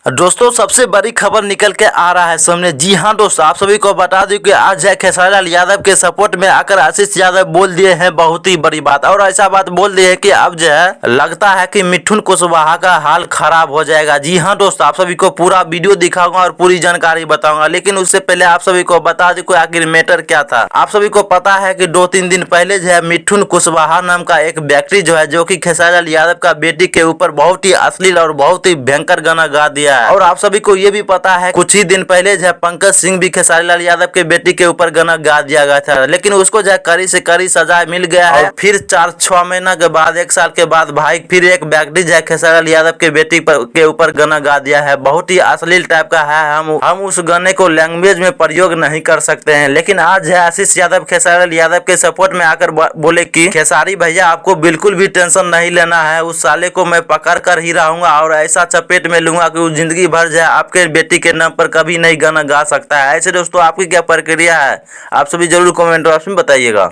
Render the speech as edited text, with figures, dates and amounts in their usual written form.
दोस्तों सबसे बड़ी खबर निकल के आ रहा है सामने। जी हाँ दोस्तों, आप सभी को बता दूं कि आज जो है खेसारी लाल यादव के सपोर्ट में आकर आशीष यादव बोल दिए हैं बहुत ही बड़ी बात। और ऐसा बात बोल दिए है कि अब जो है लगता है कि मिथुन कुशवाहा का हाल खराब हो जाएगा। जी हाँ दोस्तों, आप सभी को पूरा वीडियो दिखाऊंगा और पूरी जानकारी बताऊंगा, लेकिन उससे पहले आप सभी को बता दूं कि आखिर मैटर क्या था। आप सभी को पता है कि 2-3 दिन पहले जो है मिथुन कुशवाहा नाम का एक व्यक्ति जो है, जो कि खेसारी लाल यादव का बेटी के ऊपर बहुत ही अश्लील और बहुत ही भयंकर गाना गा दिया। और आप सभी को ये भी पता है कुछ ही दिन पहले जो पंकज सिंह भी खेसारी लाल यादव के बेटी के ऊपर गाना गा दिया गया था, लेकिन उसको जो कड़ी से कड़ी सजा मिल गया है। फिर 4-6 महीना के बाद, 1 साल के बाद भाई फिर एक व्यक्ति जो खेसारी लाल यादव के बेटी के ऊपर गाना गा दिया है। बहुत ही अश्लील टाइप का है। हम उस गाने को लैंग्वेज में प्रयोग नहीं कर सकते हैं, लेकिन आज है आशीष यादव खेसारी लाल यादव के सपोर्ट में आकर बोले कि खेसारी भैया आपको बिल्कुल भी टेंशन नहीं लेना है, उस साले को मैं पकड़ कर ही रहूंगा और ऐसा चपेट में लूंगा कि जिंदगी भर जो है आपके बेटी के नाम पर कभी नहीं गाना गा सकता है। ऐसे दोस्तों आपकी क्या प्रक्रिया है, आप सभी जरूर कमेंट बॉक्स में बताइएगा।